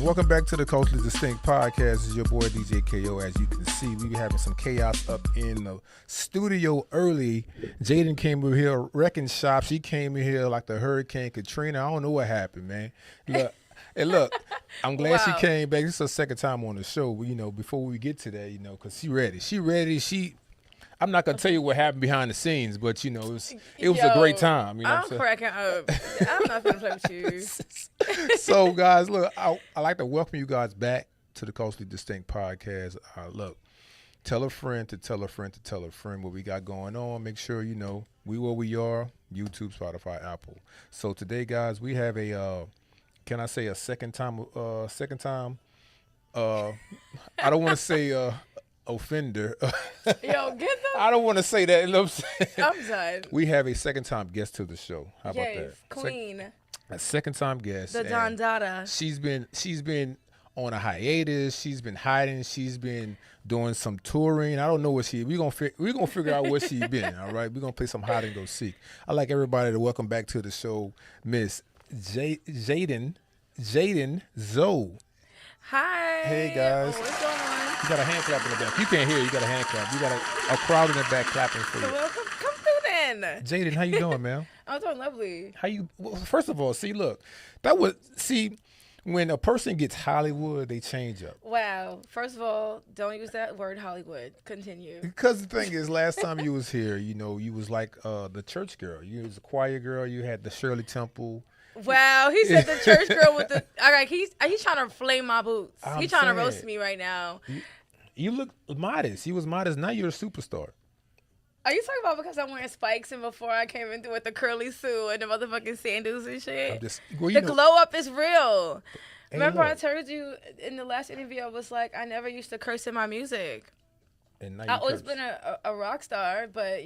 Welcome back to the Culturally Distinct Podcast. This is your boy DJ KO. As you can see, we be having some chaos up in the studio early. Jaeden came over here wrecking shop. She came in here like the Hurricane Katrina. I don't know what happened, man. Look, I'm glad she came back. This is her second time on the show. Before we get to that, because she ready. I'm not gonna tell you what happened behind the scenes, but it was a great time. I'm cracking up. I'm not gonna play with you. So, guys, look, I like to welcome you guys back to the Culturally Distinct Podcast. Look, tell a friend to tell a friend to tell a friend what we got going on. Make sure we where we are: YouTube, Spotify, Apple. So today, guys, we have a can I say a second time? I don't want to say offender. Yo, get them. I don't want to say that. You know what I'm saying? I'm done. We have a second time guest to the show. How about that? Queen. A second time guest. The Don Dada. She's been on a hiatus. She's been hiding. She's been doing some touring. I don't know what we're gonna figure out where she's been. All right, we're gonna play some hide and go seek. I'd like everybody to welcome back to the show, Miss Jaeden Zoe. Hi. Hey guys. What's going on? You got a hand clap in the back. You can't hear. You got a hand clap. You got a crowd in the back clapping for you. Well, come through then. Jaeden, how you doing, man? I'm doing lovely. Well, first of all, when a person gets Hollywood, they change up. Wow. First of all, don't use that word Hollywood. Continue. Because the thing is, last time you was here, you was like the church girl. You was a choir girl. You had the Shirley Temple. Wow, he said the church girl with the. All right, he's trying to flame my boots. He's trying to roast me right now. You look modest. You was modest. Now you're a superstar. Are you talking about because I'm wearing spikes and before I came into with the curly suit and the motherfucking sandals and shit? The glow up is real. Hey, remember I told you in the last interview I was like, I never used to curse in my music. And now I've always been a rock star, but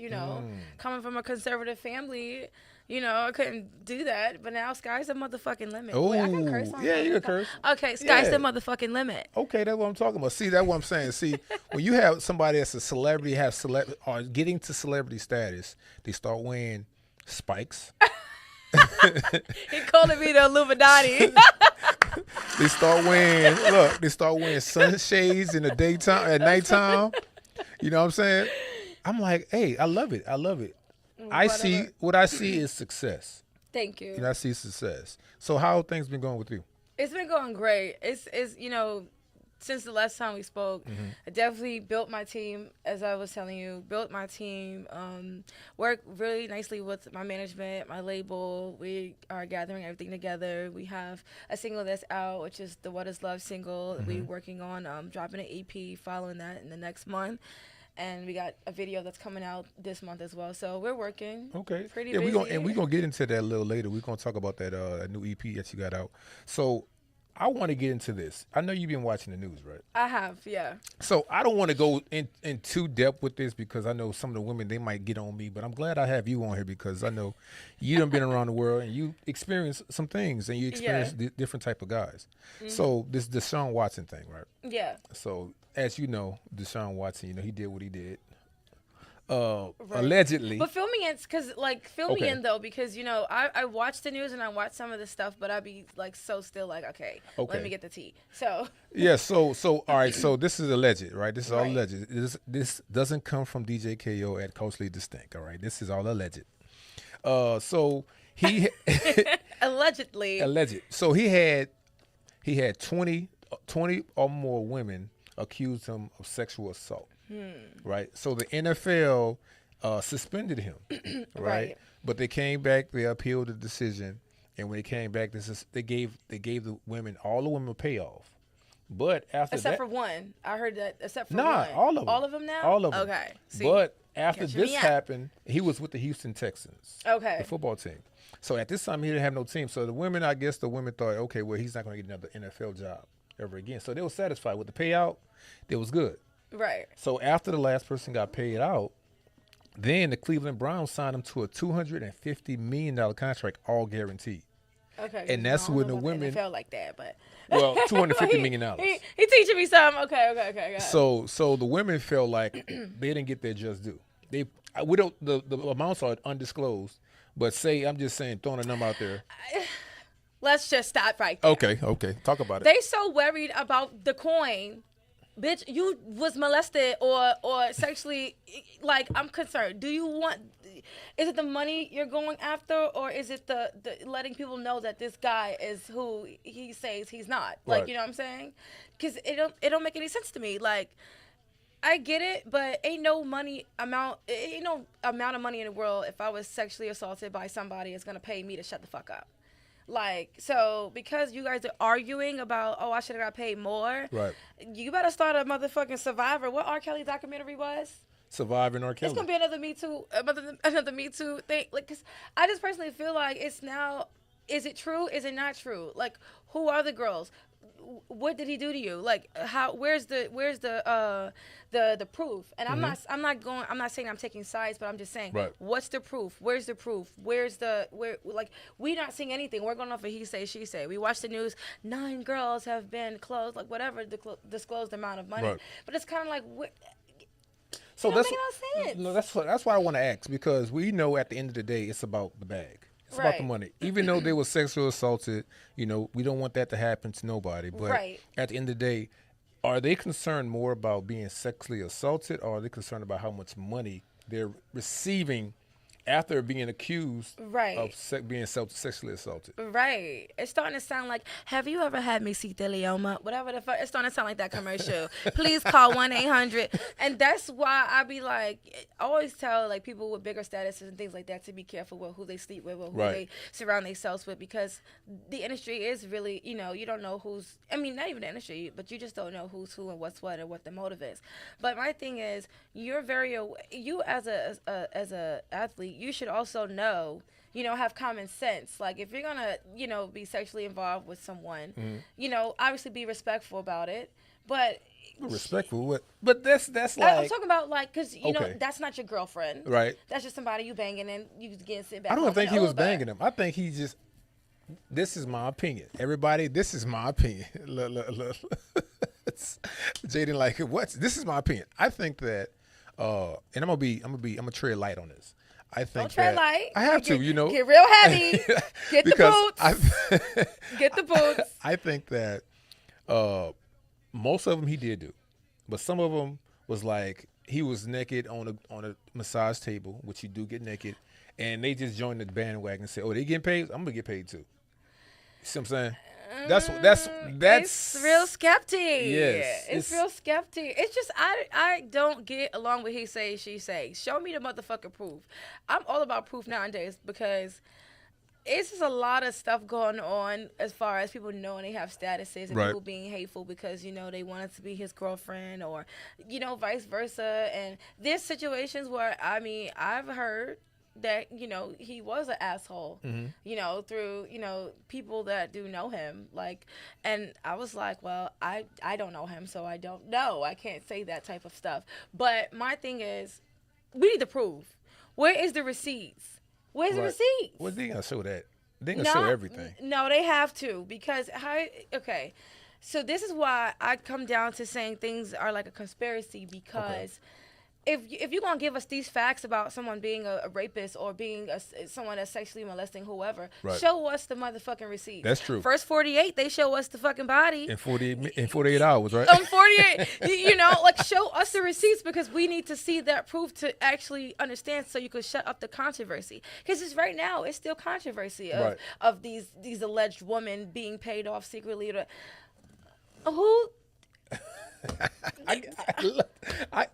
coming from a conservative family, I couldn't do that. But now sky's the motherfucking limit. Oh, wait, I can curse on yeah, you can curse. Okay, sky's the motherfucking limit. Okay, that's what I'm talking about. See, that's what I'm saying. See, when you have somebody that's a celebrity, or getting to celebrity status, they start wearing spikes. He calling me the Illuminati. They start wearing sunshades in the daytime, at nighttime. You know what I'm saying? I'm like, hey, I love it. What I see is success. Thank you. I see success. So how have things been going with you? It's been going great. It's since the last time we spoke, I definitely built my team, as I was telling you, worked really nicely with my management, my label. We are gathering everything together. We have a single that's out, which is the What Is Love single. We're working on dropping an EP following that in the next month. And we got a video that's coming out this month as well. So we're working. Okay. Pretty busy. We're going to get into that a little later. We're going to talk about that new EP that you got out. So I want to get into this. I know you've been watching the news, right? I have, yeah. So I don't want to go in too depth with this because I know some of the women, they might get on me. But I'm glad I have you on here because I know you done been around the world and you experienced some things and you experienced different type of guys. So this Deshaun Watson thing, right? Yeah. So as you know, Deshaun Watson, he did what he did. Allegedly. But fill me in, me in though, because I watch the news and I watch some of the stuff, but I be so still okay, let me get the tea. So yeah, so all right, so this is alleged, right? This is all alleged. This doesn't come from DJ KO at Culturally Distinct, all right? This is all alleged. So he allegedly. Alleged. So he had 20 or more women accused him of sexual assault. Right. So the NFL suspended him. Right. But they came back. They appealed the decision, and when they came back, they gave all the women a payoff. But after except for one, I heard that. Except for one, all of them. All of them now. All of them. Okay. See, but after this happened, he was with the Houston Texans. Okay. The football team. So at this time, he didn't have no team. So the women thought, okay, well, he's not going to get another NFL job ever again. So they were satisfied with the payout. It was good. Right. So after the last person got paid out, then the Cleveland Browns signed him to a $250 million contract, all guaranteed. Okay. And that's when the women felt like that, but $250 million. He teaching me something. Okay. So the women felt like they didn't get their just due. The amounts are undisclosed, but I'm just saying, throwing a number out there. Let's just stop right there. Okay. Talk about it. They so worried about the coin. Bitch, you was molested or sexually, like, I'm concerned. Do you want, is it the money you're going after, or is it the letting people know that this guy is who he says he's not? Like, Right. you know what I'm saying? Because it don't make any sense to me. Like, I get it, but ain't no amount of money in the world if I was sexually assaulted by somebody is gonna pay me to shut the fuck up. Like, so because you guys are arguing about, I should have got paid more. Right. You better start a motherfucking Survivor. What R. Kelly documentary was? Surviving R. Kelly. It's gonna be another Me Too, another Me Too thing. Like, cause I just personally feel like it's now. Is it true? Is it not true? Like, who are the girls? What did he do to you? Like, how? Where's the proof? And I'm not saying I'm taking sides, but I'm just saying, Right. What's the proof? Where's the proof? Like, we're not seeing anything. We're going off of he say, she say. We watch the news. 9 girls have been closed, like whatever the disclosed amount of money. Right. But it's kind of like, what? So it don't make no sense. No, that's why I want to ask, because we know at the end of the day it's about the bag. It's about the Right. money. Even though they were sexually assaulted, we don't want that to happen to nobody. But Right. at the end of the day, are they concerned more about being sexually assaulted, or are they concerned about how much money they're receiving after being accused Right. of being sexually assaulted? Right. It's starting to sound like, have you ever had mesothelioma? Whatever the fuck. It's starting to sound like that commercial. Please call 1-800. And that's why I be like, I always tell like people with bigger statuses and things like that to be careful with who they sleep with or who Right. they surround themselves with, because the industry is really, you don't know who's, I mean, not even the industry, but you just don't know who's who and what's what and what the motive is. But my thing is, you as a athlete, you should also know, have common sense. Like, if you're gonna, be sexually involved with someone, obviously be respectful about it. But Respectful, but that's like, I'm talking about, like, because Okay. that's not your girlfriend, right. That's just somebody you banging and you getting sit back. I don't home think in he was Uber. banging him. I think he just. This is my opinion. Everybody, this is my opinion. Look. Jaeden, like, what? This is my opinion. I think that, and I'm gonna tread light on this. I think Don't tread that light. I have to, Get real heavy. Get the boots. Get the boots. I think that most of them he did do, but some of them was like he was naked on a massage table, which you do get naked, and they just joined the bandwagon and said, "Oh, they getting paid? I'm gonna get paid too." You see what I'm saying? That's It's real skeptic. Yes, It's real skeptic. It's just I don't get along with he say, she say. Show me the motherfucking proof. I'm all about proof nowadays, because it's just a lot of stuff going on as far as people knowing they have statuses and Right. people being hateful because, they wanted to be his girlfriend, or, vice versa. And there's situations where, I've heard that, he was an asshole, through, people that do know him. Like, and I was like, well, I don't know him, so I don't know. I can't say that type of stuff. But my thing is, we need to prove. Where is the receipts? Where's the receipts? Well, they ain't gonna show that. They ain't gonna show everything. No, they have to, because okay. So this is why I come down to saying things are like a conspiracy, because if you're going to give us these facts about someone being a rapist or being someone that's sexually molesting whoever, Right. show us the motherfucking receipts. That's true. First 48, they show us the fucking body. In 48 hours, right? 48, like, show us the receipts, because we need to see that proof to actually understand, so you could shut up the controversy. Because it's right now, it's still controversy of these alleged women being paid off secretly. Who?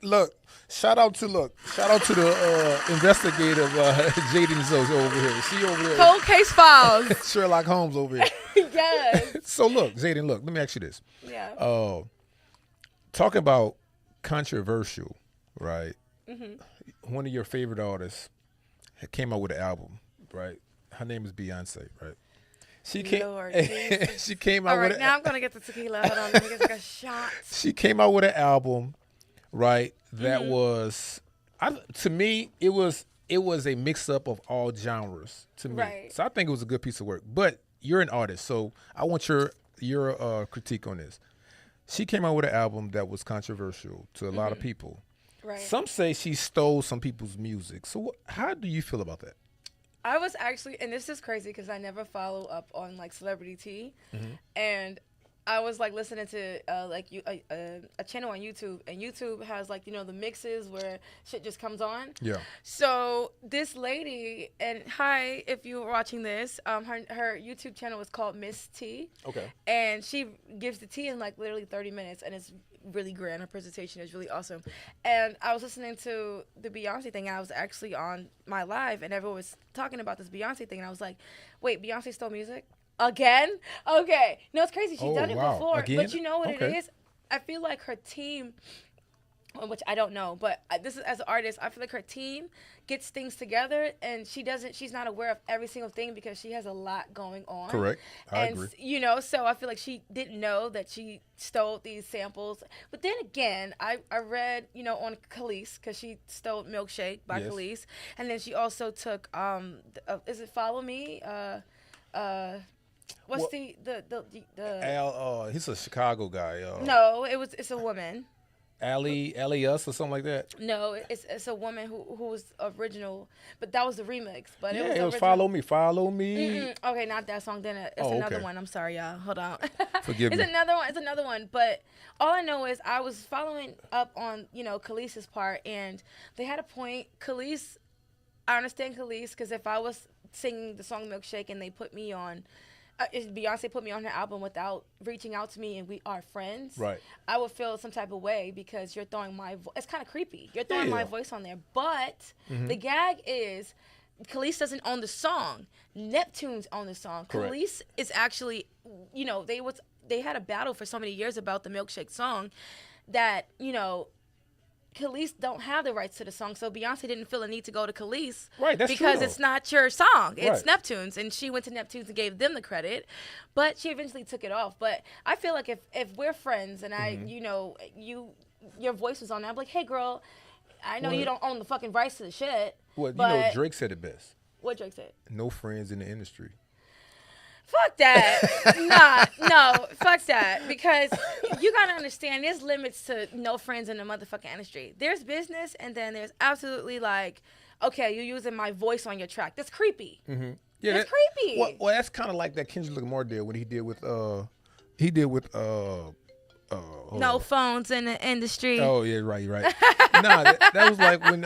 Look. Shout out to the investigative Jaeden Zoe over here. She over here. Cold case files. Sherlock Holmes over here. Yes. So look, Jaeden, let me ask you this. Yeah. Talk about controversial, right? Mm-hmm. One of your favorite artists came out with an album, right? Her name is Beyoncé, right? She came. Lord Jesus. She came out All right, with. now I'm gonna get the tequila. Hold on, let me get like a shot. She came out with an album, right? That Mm-hmm. was, to me, it was a mix up of all genres to me. Right. So I think it was a good piece of work. But you're an artist, so I want your critique on this. She came out with an album that was controversial to a lot of people. Right. Some say she stole some people's music. So how do you feel about that? I was actually, and this is crazy because I never follow up on like celebrity tea, and I was like listening to a channel on YouTube, and YouTube has like the mixes where shit just comes on. Yeah. So this lady, and hi if you were watching this, her YouTube channel is called Miss T. Okay. And she gives the tea in like literally 30 minutes, and it's really grand. Her presentation is really awesome. And I was listening to the Beyoncé thing. I was actually on my live, and everyone was talking about this Beyoncé thing, and I was like, wait, Beyonce stole music? Again? Okay. No, it's crazy. She's done it before. Again? But you know what it is? I feel like her team, which I don't know, but this is as an artist, I feel like her team gets things together, and she's not aware of every single thing because she has a lot going on. Correct. I agree. So I feel like she didn't know that she stole these samples. But then again, I read, on Khalees, because she stole Milkshake by Khalees. And then she also took, is it Follow Me? What's the Al? He's a Chicago guy. No, it's a woman. Alias or something like that. No, it's a woman who was original, but that was the remix. But Yeah, it was Follow Me. Okay, not that song. Then it's another one. I'm sorry, y'all. Hold on. Forgive me. It's another one. But all I know is I was following up on Khalees's part, and they had a point. Khalees, I understand Khalees, because if I was singing the song Milkshake and they put me on. Beyonce put me on her album without reaching out to me, and we are friends. Right. I would feel some type of way because you're throwing my voice. It's kind of creepy. You're throwing my voice on there. But the gag is, Khalees doesn't own the song. Neptune's own the song. Correct. Khalees is actually, they had a battle for so many years about the Milkshake song that, Khalees don't have the rights to the song, so Beyonce didn't feel a need to go to Khalees, right? That's because true, it's not your song; it's right. Neptune's, and she went to Neptune's and gave them the credit, but she eventually took it off. But I feel like if we're friends and your voice was on there, I'm like, hey girl, I know you don't own the fucking rights to the shit. Well, but Drake said it best. What Drake said? No friends in the industry. Fuck that. No, fuck that. Because you gotta understand, there's limits to no friends in the motherfucking industry. There's business, and then there's absolutely okay, you're using my voice on your track. That's creepy. Mm-hmm. Yeah, that's creepy. Well, that's kind of like that Kendrick Lamar did when he did with no phones in the industry. Oh yeah, right. Nah, that was like when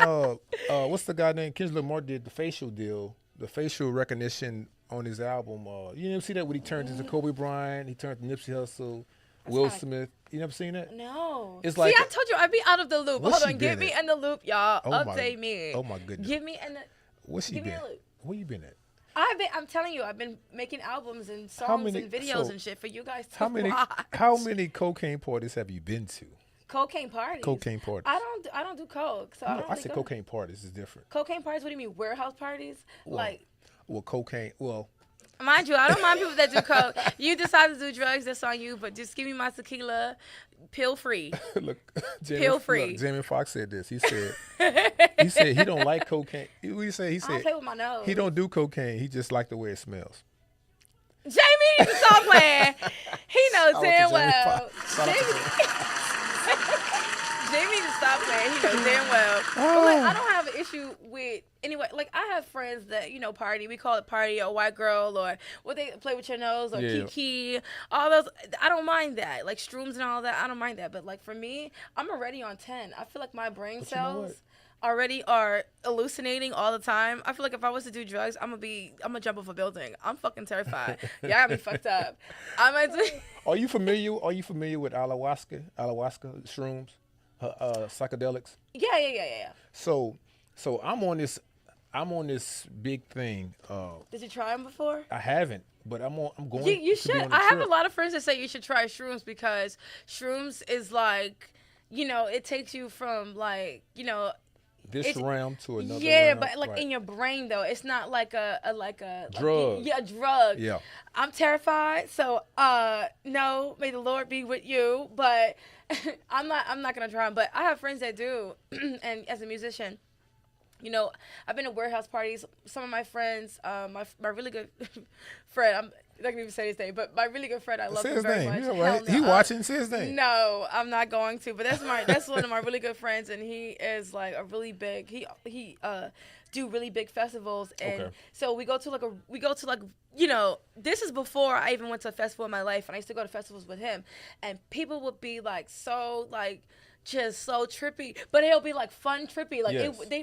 what's the guy named Kendrick Lamar did the facial deal, the facial recognition on his album. You never see that when he turned into Kobe Bryant, he turned to Nipsey Hussle, Will Smith. You never seen that? No. It's like, see, I told you I'd be out of the loop. Hold on, get me in the loop, y'all. Update me. Oh my goodness. Get me in the. What's he been? Where you been at? I'm telling you, I've been making albums and songs and videos and shit for you guys to watch. How many cocaine parties have you been to? Cocaine parties. Cocaine parties. I don't do coke, so I said cocaine parties is different. Cocaine parties? What do you mean, warehouse parties? Well, cocaine. Well, mind you, I don't mind people that do coke. You decide to do drugs, that's on you. But just give me my tequila, pill free. Look, pill free. Look, Jamie Foxx said this. He said he don't like cocaine. He said I don't play with my nose. He don't do cocaine. He just like the way it smells. Jamie needs to stop playing. He knows damn well. Jamie needs to stop playing. He knows damn well. But I don't have an issue with anyway. I have friends that party. We call it party or white girl or what they play with your nose or kiki. All those. I don't mind that. Like shrooms and all that. I don't mind that. But for me, I'm already on 10. I feel like my brain cells already are hallucinating all the time. I feel like if I was to do drugs, I'm gonna jump off a building. I'm fucking terrified. Y'all got me fucked up. Are you familiar with ayahuasca shrooms, psychedelics? Yeah. So I'm on this big thing. Did you try them before? I haven't, but I'm going. You should. I have a lot of friends that say you should try shrooms because shrooms is it takes you from this realm to another realm. But right. In your brain though, it's not like a drug. A drug. Yeah. I'm terrified, so no, may the Lord be with you. But I'm not gonna try them. But I have friends that do, and as a musician, I've been to warehouse parties. Some of my friends, my really good friend, not gonna even say his name, but my really good friend, I love Say him his very name. much. You know, right? Hell no. He watching. Say his name. No, I'm not going to. But that's one of my really good friends, and he is like a really big. He do really big festivals, and so we go to like this is before I even went to a festival in my life, and I used to go to festivals with him, and people would be like so like. Just so trippy, but it'll be like fun trippy. Like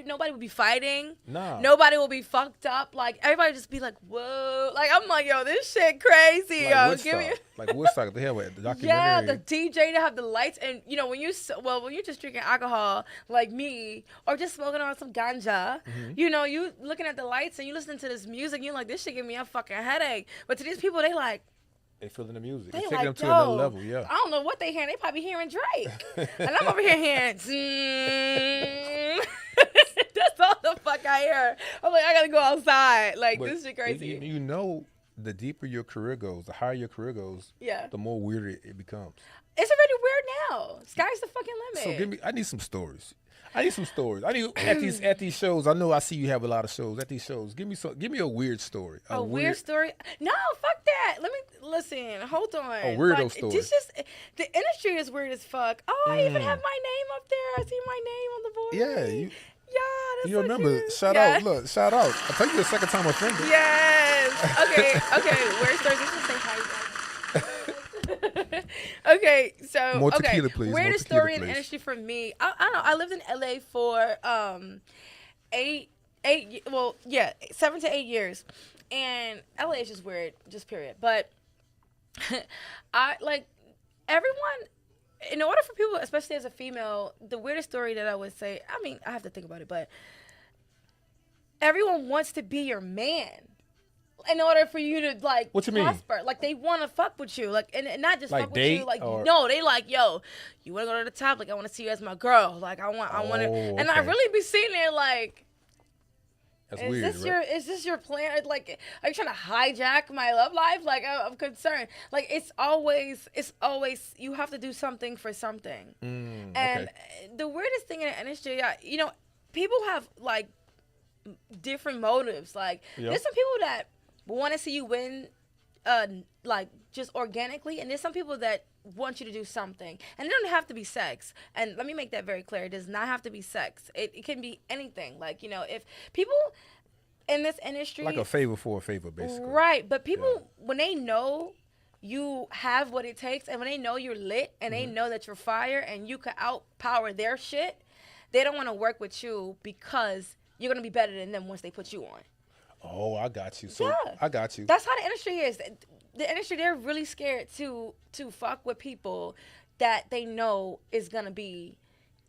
nobody would be fighting. No. Nobody will be fucked up. Like everybody would just be like, whoa. Like I'm like, yo, this shit crazy. Like yo. Woodstock. Give me. Like Woodstock. They have a documentary. Yeah, the DJ to have the lights, and when you're just drinking alcohol like me, or just smoking on some ganja, you looking at the lights and you listening to this music, you're like, this shit give me a fucking headache. But to these people, they like. They feeling the music. They taking like, them to another level, yeah. I don't know what they hearing. They probably hearing Drake. And I'm over here hearing, that's all the fuck I hear. I'm like, I gotta go outside. Like, but this shit crazy. You know, the deeper your career goes, the higher your career goes, the more weird it becomes. It's already weird now. Sky's the fucking limit. So I need some stories. I need at these shows. I know I see you have a lot of shows. At these shows, give me a weird story. A weird story? No, fuck that. Let me listen. Hold on. A weirdo story. It's just the industry is weird as fuck. Oh, I even have my name up there. I see my name on the board. Yeah, that's you so remember? cute. Shout out! Look, shout out! I tell you, a second time offender. Yes. Okay. Weird stories. Let's just say hi. Okay, so more tequila, please. Weirdest story in the industry for me. I don't know. I lived in LA for 7 to 8 years, and LA is just weird, just period. But I like everyone. In order for people, especially as a female, the weirdest story that I would say. I mean, I have to think about it, but everyone wants to be your man. In order for you to like what you prosper, mean? Like they want to fuck with you, like and not just like fuck date, with you, like or... no, they like yo, you want to go to the top, like I want to see you as my girl, like I want to, and I really be sitting there like, that's weird, right? Is this your plan? Like, are you trying to hijack my love life? Like I'm concerned. Like it's always you have to do something for something, and the weirdest thing in the industry, people have like different motives. Like there's some people that want to see you win, like just organically, and there's some people that want you to do something, and it doesn't have to be sex. And let me make that very clear: it does not have to be sex. It can be anything. Like if people in this industry, like a favor for a favor, basically, right? But people when they know you have what it takes, and when they know you're lit, and they know that you're fire, and you can outpower their shit, they don't want to work with you because you're gonna be better than them once they put you on. Oh, I got you. So I got you. That's how the industry is. The industry, they're really scared to fuck with people that they know is gonna be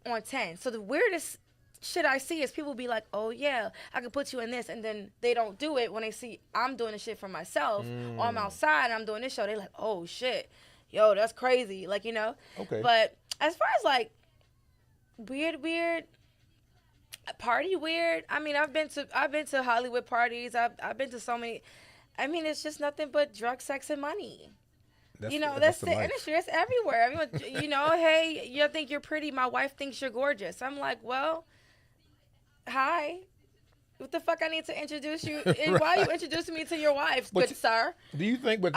on 10. So the weirdest shit I see is people be like, oh yeah, I can put you in this, and then they don't do it when they see I'm doing the shit for myself, or I'm outside and I'm doing this show. They like, oh shit, yo, that's crazy. Like, Okay. But as far as like weird. Party weird. I mean, I've been to Hollywood parties. I've been to so many. I mean, it's just nothing but drugs, sex, and money. That's the industry. It's everywhere. Everyone, hey, you think you're pretty. My wife thinks you're gorgeous. I'm like, well, hi. What the fuck I need to introduce you? Right. Why are you introducing me to your wife, good sir? Do you think? Do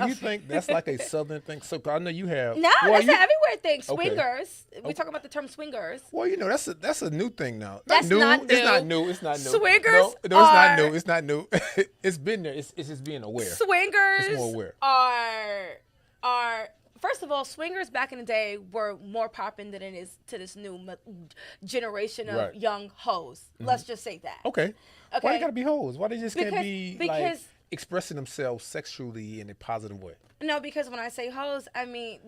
you think that's like a southern thing? So I know you have. No, that's an everywhere thing. Swingers. Okay. We talk about the term swingers. Well, that's a new thing now. That's not new. It's not new. Swingers. No, it's not new. It's not new. It's been there. It's just being aware. Swingers. It's more aware. Are first of all, swingers back in the day were more popping than it is to this new generation of young hoes. Let's just say that. Okay. Why they gotta be hoes? Why they just can't be like expressing themselves sexually in a positive way? No, because when I say hoes, I mean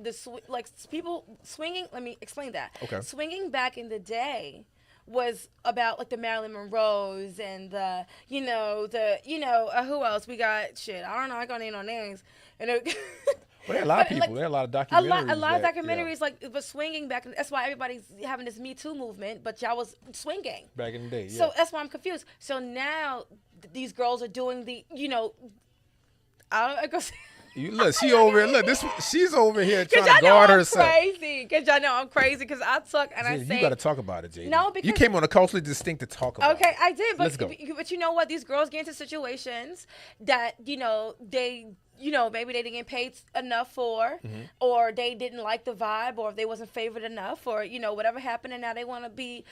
people swinging. Let me explain that. Okay. Swinging back in the day was about like the Marilyn Monroes and who else we got? Shit, I don't know. I can't name no names. Well, there are a lot of people. There are a lot of documentaries. A lot of documentaries was swinging back. That's why everybody's having this Me Too movement, but y'all was swinging. Back in the day, yeah. So that's why I'm confused. So now these girls are doing I don't Look, she's over here trying to guard herself. Because y'all know I'm crazy. Because I took and I say you got to talk about it, Jaeden. No, because you came on a culturally distinct to talk about. Okay, I did. But let's go. But you know what? These girls get into situations that they maybe they didn't get paid enough for, or they didn't like the vibe, or if they wasn't favored enough, or, whatever happened, and now they want to be,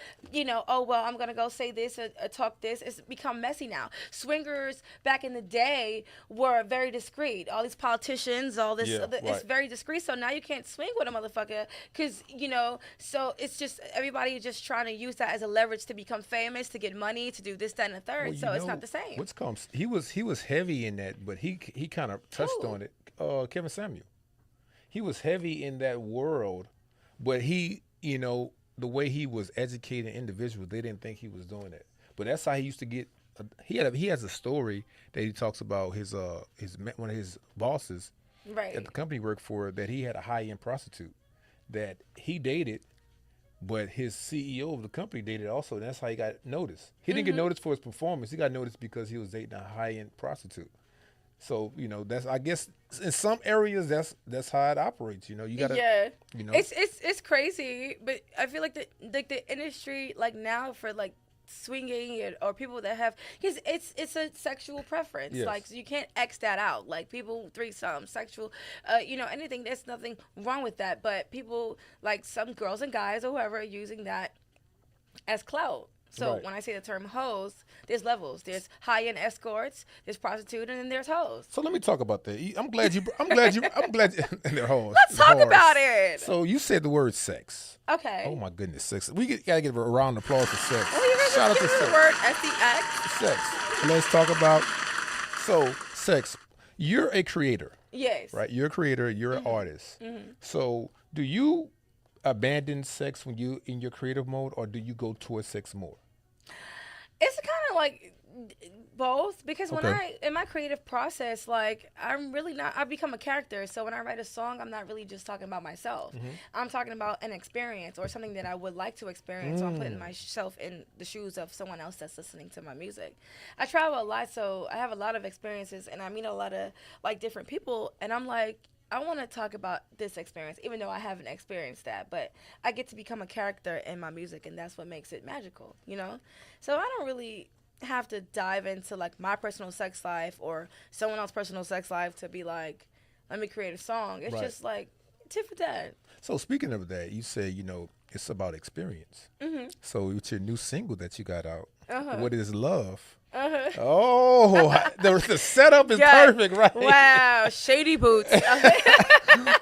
oh, well, I'm going to go say this or talk this. It's become messy now. Swingers back in the day were very discreet. All these politicians, all this, it's very discreet. So now you can't swing with a motherfucker because, so it's just everybody is just trying to use that as a leverage to become famous, to get money, to do this, that, and the third. Well, so it's not the same. He was heavy in that, but he kind of touched on it. Kevin Samuel. He was heavy in that world, but he, the way he was educating individuals, they didn't think he was doing that. But that's how he used to get. He has a story that he talks about his one of his bosses at the company he worked for, that he had a high-end prostitute that he dated, but his CEO of the company dated also. And that's how he got noticed. He didn't get noticed for his performance. He got noticed because he was dating a high-end prostitute. So, that's, I guess in some areas that's how it operates. You gotta It's crazy, but I feel like the industry now for swinging or people that have, because it's a sexual preference. Yes. So you can't X that out. People threesome, sexual, anything. There's nothing wrong with that. But people, some girls and guys or whoever, are using that as clout. So when I say the term hoes, there's levels. There's high-end escorts, there's prostitute, and then there's hoes. So let me talk about that. I'm glad and they're hoes. Let's talk about it. So you said the word sex. Okay. Oh my goodness, sex. We gotta give a round of applause for sex. Well, you Shout out to sex. the word sex. Sex. Let's talk about sex. You're a creator. Yes. Right. You're a creator. You're an artist. So do you abandon sex when you in your creative mode, or do you go towards sex more? It's kind of both, because when in my creative process, I'm really not, I become a character. So when I write a song, I'm not really just talking about myself. I'm talking about an experience or something that I would like to experience. So I'm putting myself in the shoes of someone else that's listening to my music. I travel a lot, so I have a lot of experiences, and I meet a lot of different people, and I'm I want to talk about this experience, even though I haven't experienced that. But I get to become a character in my music, and that's what makes it magical, So I don't really have to dive into, my personal sex life or someone else's personal sex life to be let me create a song. It's just, tit for tat. So speaking of that, you say, it's about experience. So it's your new single that you got out. What is love? Oh, the setup is perfect, right? Wow, shady boots.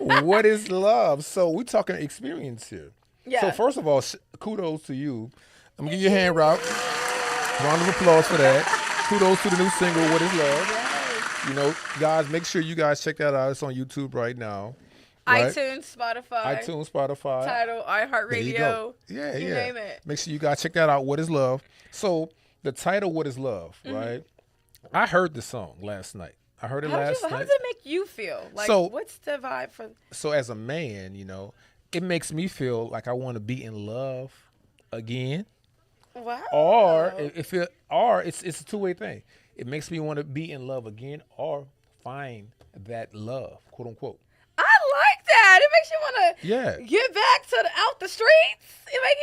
What is love? So we're talking experience here. Yeah. So first of all, kudos to you. I'm gonna give you a hand round of applause for that. Kudos to the new single, What is Love? Yes. Guys, make sure you guys check that out. It's on YouTube right now. Right? iTunes, Spotify, Tidal, iHeartRadio. Yeah, you name it. Make sure you guys check that out. What is Love? So the title, What is Love? Right? I heard the song last night. I heard it last night. How does it make you feel? What's the vibe for? So as a man, it makes me feel like I want to be in love again. Wow. Or it's a two-way thing. It makes me want to be in love again or find that love, quote unquote. I like that. It makes you want to get back to out the streets. It'll make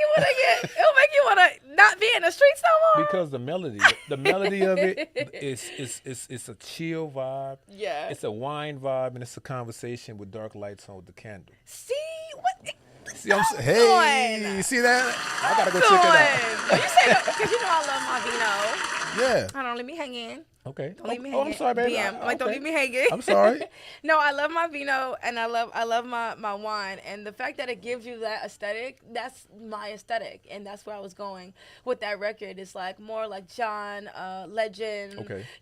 you want to not be in the streets no more. Because the melody of it it's a chill vibe. Yeah. It's a wine vibe, and it's a conversation with dark lights on with the candle. See what? See, hey, see that? I gotta go check it out. You say that because I love my vino. Yeah. Hold on, let me hang in. Okay. Don't leave me hanging. I'm sorry, baby. BM. Don't leave me hanging. I'm sorry. No, I love my vino, and I love my wine, and the fact that it gives you that aesthetic, that's my aesthetic, and that's where I was going with that record. It's more like John Legend,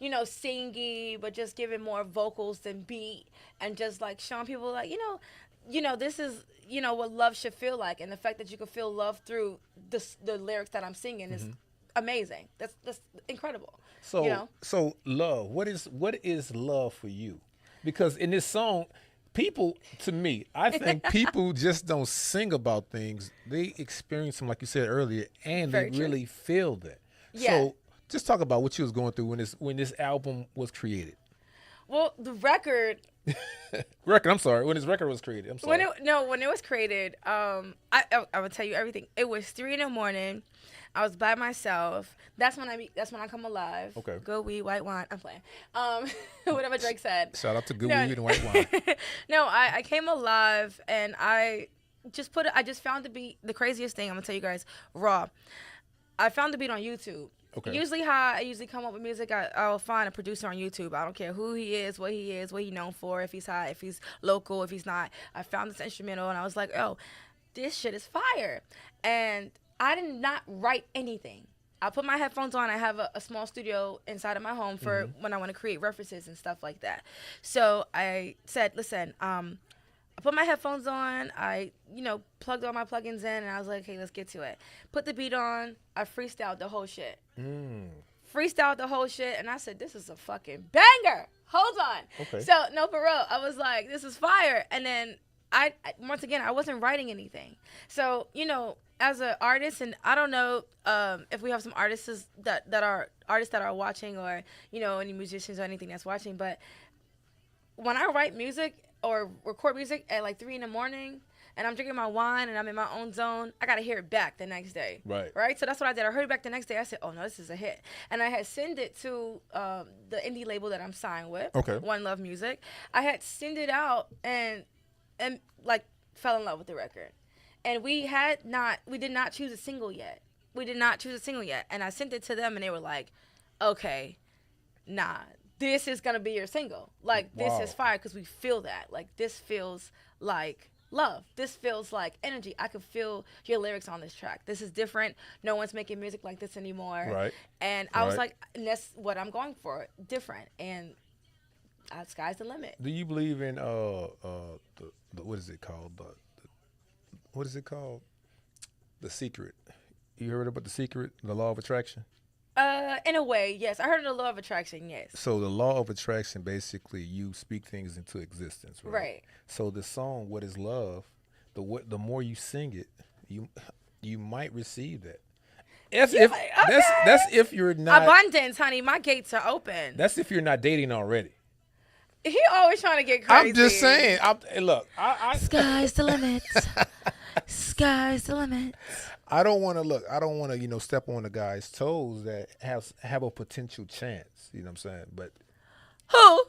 singy, but just giving more vocals than beat, and just showing people this is what love should feel like, and the fact that you can feel love through the lyrics that I'm singing is amazing. That's incredible. So love. What is love for you? Because in this song, people, to me, I think people just don't sing about things. They experience them, like you said earlier, and they really feel that. Yeah. So just talk about what you was going through when this album was created. Well, the record. I'm sorry. When this record was created, I'm sorry. When it was created, I will tell you everything. It was 3 a.m. I was by myself. That's when I come alive. Okay. Good weed, white wine. I'm playing. Whatever Drake said. Shout out to good weed and white wine. No, I came alive, and I just found the beat. The craziest thing I'm gonna tell you guys, raw. I found the beat on YouTube. Okay. Usually how I usually come up with music, I'll find a producer on YouTube. I don't care who he is, what he's known for, if he's hot, if he's local, if he's not. I found this instrumental, and I was like, oh, this shit is fire. And I did not write anything. I put my headphones on. I have a small studio inside of my home for when I want to create references and stuff like that. So I said, listen, I put my headphones on. I, plugged all my plugins in, and I was like, okay, let's get to it. Put the beat on. I freestyled the whole shit. Freestyled the whole shit, and I said, this is a fucking banger. Hold on. Okay. So, no, for real. I was like, this is fire. And then once again, I wasn't writing anything. So, as an artist, and I don't know if we have some artists that are watching, or any musicians or anything that's watching, but when I write music or record music at like 3 a.m, and I'm drinking my wine and I'm in my own zone, I gotta hear it back the next day. Right. So that's what I did. I heard it back the next day. I said, oh no, this is a hit, and I had sent it to the indie label that I'm signed with. Okay. One Love Music. I had sent it out and like fell in love with the record. And we did not choose a single yet. And I sent it to them, and they were like, okay, nah, this is going to be your single. Like, this is fire, because we feel that. Like, this feels like love. This feels like energy. I could feel your lyrics on this track. This is different. No one's making music like this anymore. Right. And I was like, and that's what I'm going for, different. And sky's the limit. Do you believe in what is it called? What is it called? The Secret. You heard about The Secret, the law of attraction? In a way, yes. I heard of the law of attraction, yes. So the law of attraction, basically, you speak things into existence, right? Right. So the song, What Is Love, the more you sing it, you might receive that. That's if you're not. Abundance, honey. My gates are open. That's if you're not dating already. He always trying to get crazy. I'm just saying. Look, sky's the limit. Sky's the limit. I don't want to step on the guy's toes that have a potential chance. You know what I'm saying? But who? All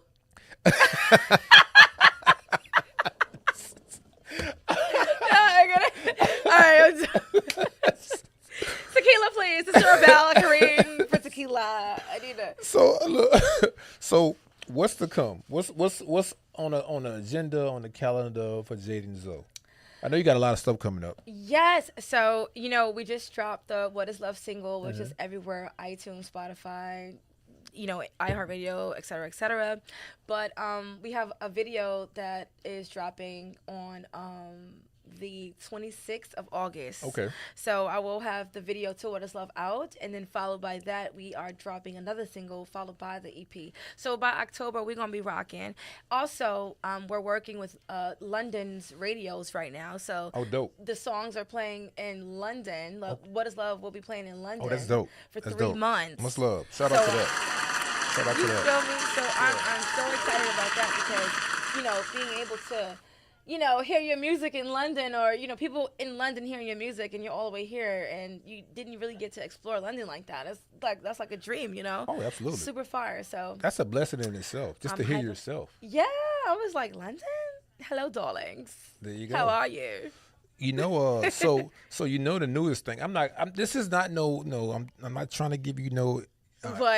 right. Tequila, please. This is Rebel Kareem for tequila. I need it. So look. So what's to come? What's on the agenda, on the calendar for Jaeden Zoe? I know you got a lot of stuff coming up. Yes. So, we just dropped the What Is Love single, which is everywhere, iTunes, Spotify, iHeartRadio, et cetera, et cetera. But we have a video that is dropping on the 26th of August. Okay. So I will have the video to What Is Love out, and then followed by that, we are dropping another single, followed by the EP. So by October, we're going to be rocking. Also, we're working with London's radios right now. So dope. The songs are playing in London. What Is Love will be playing in London. Oh, that's dope. For that's 3 dope. months. Much love. Shout out to that. Shout out to that. You feel me? So I'm so excited about that, because, being able to hear your music in London, or, people in London hearing your music, and you're all the way here, and you didn't really get to explore London like that. That's like a dream, Oh, absolutely. Super fire. So that's a blessing in itself, just to hear yourself. Yeah, I was like, London? Hello, darlings. There you go. How are you? So the newest thing. This is not I'm not trying to give you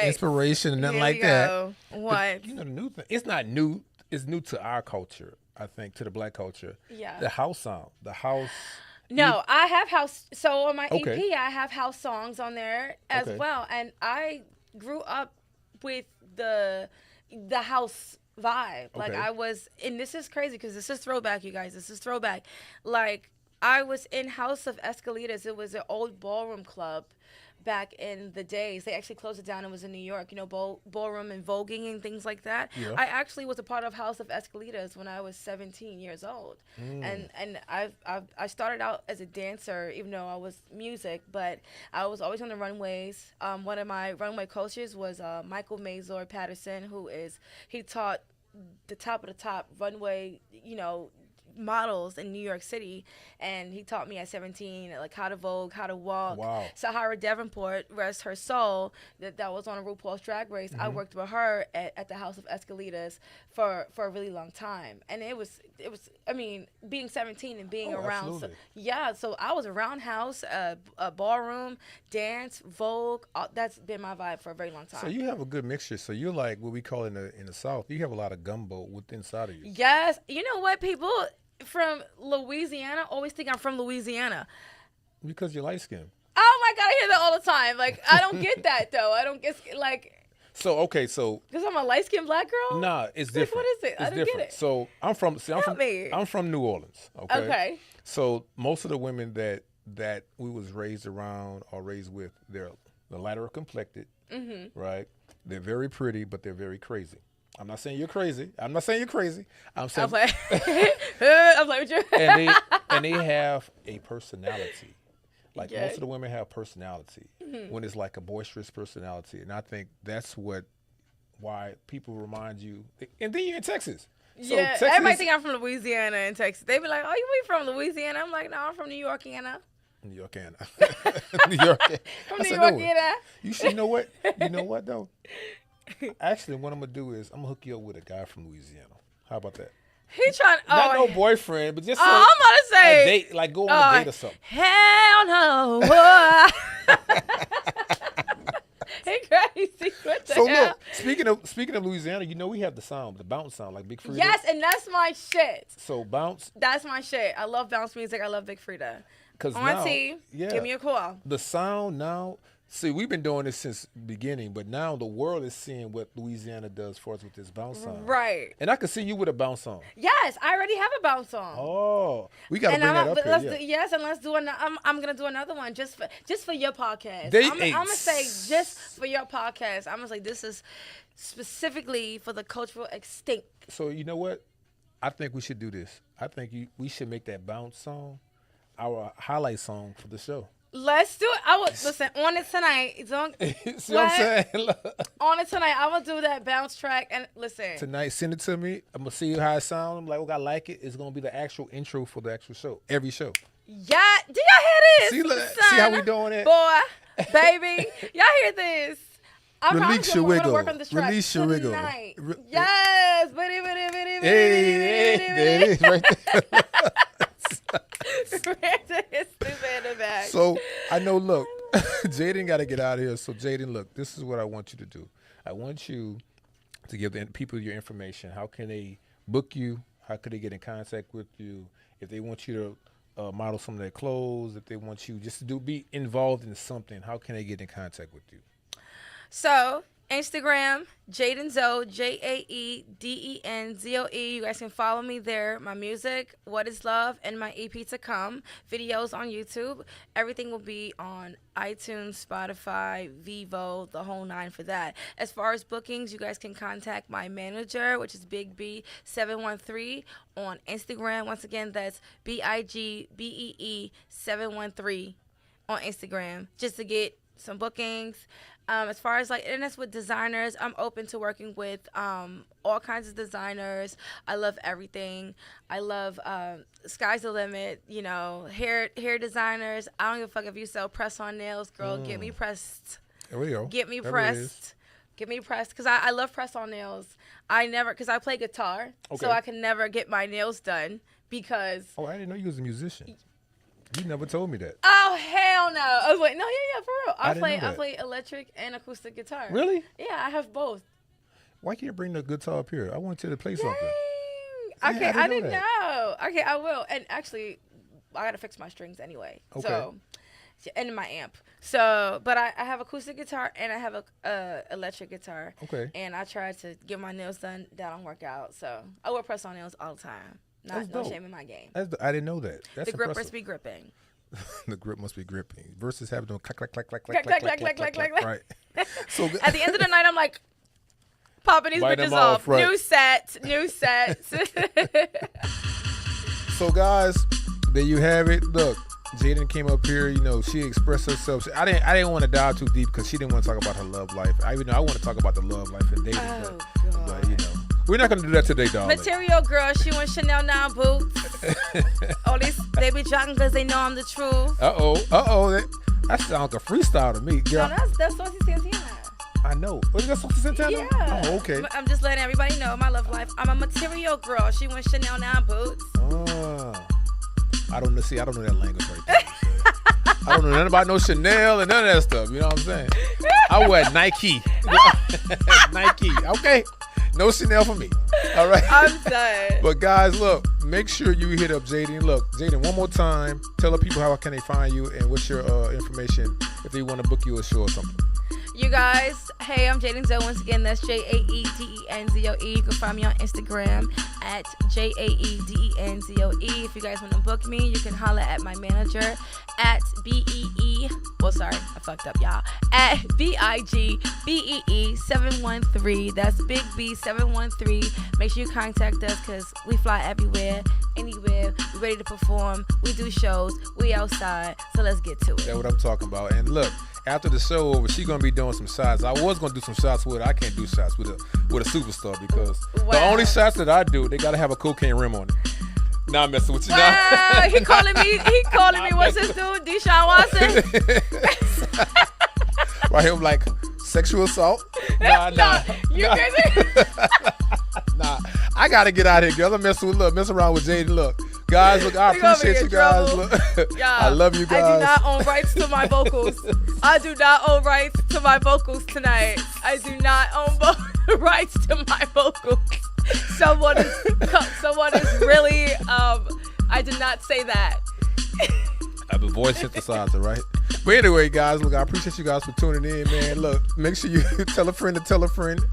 inspiration and nothing like that. What? But, the new thing. It's not new. It's new to our culture. I think, to the black culture. Yeah. The house sound. The house. No, I have house. So on my Okay. EP, I have house songs on there as well. And I grew up with the house vibe. Like, I was, and this is crazy because this is throwback, you guys. This is throwback. Like, I was in House of Escalitas. It was an old ballroom club back in the days. They actually closed it down. It was in New York, ballroom and voguing and things like that. Yeah. I actually was a part of House of Escalitas when I was 17 years old. And I started out as a dancer, even though I was music, but I was always on the runways. One of my runway coaches was Michael Mazur Patterson, he taught the top of the top runway, models in New York City, and he taught me at 17 like how to Vogue, how to walk. Wow. Sahara Davenport, rest her soul, that was on RuPaul's Drag Race. I worked with her at the House of Escalitas for a really long time, and it was I mean, being 17 and being around. So I was around house, a ballroom, dance, Vogue. That's been my vibe for a very long time. So you have a good mixture. So you're like what we call in the South. You have a lot of gumbo inside of you. Yes. You know what? People from Louisiana always think I'm from Louisiana. Because you're light skinned. Oh my God, I hear that all the time. Like, I don't get that though. I don't get like. So okay, so because I'm a light skinned black girl. Nah, it's different. Like, what is it? I don't get it. So I'm from New Orleans. Okay. Okay. So most of the women that we was raised around or raised with, they're the lighter complected, right? They're very pretty, but they're very crazy. I'm not saying you're crazy. I'm saying I'm playing with you. and they have a personality. Like most of the women have personality when it's like a boisterous personality. And I think that's why people remind you. And then you're in Texas. So yeah, Texas, everybody think I'm from Louisiana and Texas. They be like, "Oh, you from Louisiana?" I'm like, "No, I'm from New Yorkiana." New Yorkiana. New York. From New Yorkiana. You should know what? You know what though? Actually, what I'm gonna do is I'm gonna hook you up with a guy from Louisiana. How about that? He trying. Not no boyfriend, but just I'm about to say a date, like go on a date or something. Hell no, boy. He crazy. What the hell? Look, speaking of Louisiana, you know we have the bounce sound, like Big Frida. Yes, and that's my shit. So bounce. That's my shit. I love bounce music. I love Big Frida. Auntie, give me a call. The sound now. See, we've been doing this since the beginning, but now the world is seeing what Louisiana does for us with this bounce song. Right. And I can see you with a bounce song. Yes, I already have a bounce song. Oh, we got to bring that up here. Yes, and let's do another. I'm gonna do another one just for your podcast. I'm gonna say just for your podcast. I'm gonna say this is specifically for the cultural extinct. So you know what? I think we should do this. I think we should make that bounce song our highlight song for the show. Let's do it. I will listen on it tonight. See what I'm saying? On it tonight, I will do that bounce track and listen. Tonight, send it to me. I'm gonna see how it sounds. I'm like, okay, I like it. It's gonna be the actual intro for the actual show. Every show. Yeah, do y'all hear this? See how we doing it, boy, baby. Y'all hear this? I'm Release your wiggle. Work on this track Release your wiggle. Yes, hey, there it is, right there. So I know, look, Jaeden got to get out of here. So Jaeden, look, this is what I want you to do. I want you to give the people your information. How can they book you? How could they get in contact with you? If they want you to model some of their clothes, if they want you just to be involved in something, how can they get in contact with you? So Instagram, Jaeden Zoe, JaedenZoe. You guys can follow me there. My music, What Is Love, and my EP to come. Videos on YouTube. Everything will be on iTunes, Spotify, Vivo, the whole nine for that. As far as bookings, you guys can contact my manager, which is Big B713 on Instagram. Once again, that's BIGBEE 713 on Instagram, just to get some bookings. As far as and that's with designers, I'm open to working with all kinds of designers. I love everything. I love sky's the limit. You know, hair designers. I don't give a fuck if you sell press-on nails, girl. Get me pressed. There we go. Get me pressed. Get me pressed, because I love press-on nails. Because I play guitar, so I can never get my nails done because. Oh, I didn't know you was a musician. You never told me that. Oh, hell no. I was like, no, yeah, for real. I play electric and acoustic guitar. Really? Yeah, I have both. Why can't you bring the guitar up here? I want you to play something. Okay, I didn't know. Okay, I will. And actually, I got to fix my strings anyway. Okay. So, and my amp. So, but I have acoustic guitar and I have a electric guitar. Okay. And I try to get my nails done. That don't work out. So, I wear press-on nails all the time. No shame in my game. I didn't know that. That's the grip must be gripping. The grip must be gripping. Versus having to clack, clack, clack, clack, clack, clack, clack, clack, clack, clack, clack. Right. So at the end of the night, I'm like popping these bitches off. Right. New set. So guys, there you have it. Look, Jaeden came up here. You know, she expressed herself. I didn't want to dive too deep because she didn't want to talk about her love life. I want to talk about the love life and dating. Oh, but you know. We're not going to do that today, darling. Material girl. She wants Chanel 9 boots. All these they be jocking because they know I'm the truth. That sounds like a freestyle to me, girl. No, that's Saucy Santana. I know. What is that, Saucy Santana? Yeah. Oh, okay. I'm just letting everybody know my love life. I'm a material girl. She went Chanel 9 boots. I don't know. See, I don't know that language right there. So. I don't know nothing about no Chanel and none of that stuff. You know what I'm saying? I wear Nike. Nike. Okay. No Chanel for me. All right. I'm done. But guys, look, make sure you hit up Jaeden. Look, Jaeden, one more time. Tell the people how can they find you and what's your information if they want to book you a show or something. You guys, hey, I'm Jaeden Zoe. Once again, that's Jaeden Zoe. You can find me on Instagram at Jaeden Zoe. If you guys want to book me, you can holler at my manager at BEE. Well, sorry, I fucked up, y'all. At BIGBEE 713. That's Big B 713. Make sure you contact us because we fly everywhere, anywhere. We're ready to perform. We do shows. We outside. So let's get to it. That's what I'm talking about. And look, after the show over, she's gonna be doing some shots. I was gonna do some shots with her. I can't do shots with a superstar because the only shots that I do, they gotta have a cocaine rim on it. Nah, I'm messing with you. Wow, he calling me. What's his dude? Deshaun Watson. Right here, like sexual assault. Nah. You crazy? Nah, I gotta get out of here, girl. I'm mess around with Jaeden. Look, guys, look, I appreciate you guys. Look, I love you guys. I do not own rights to my vocals. I do not own rights to my vocals tonight. I do not own rights to my vocals. Someone is really. I did not say that. I have a voice synthesizer, right? But anyway, guys, look, I appreciate you guys for tuning in, man. Look, make sure you tell a friend to tell a friend.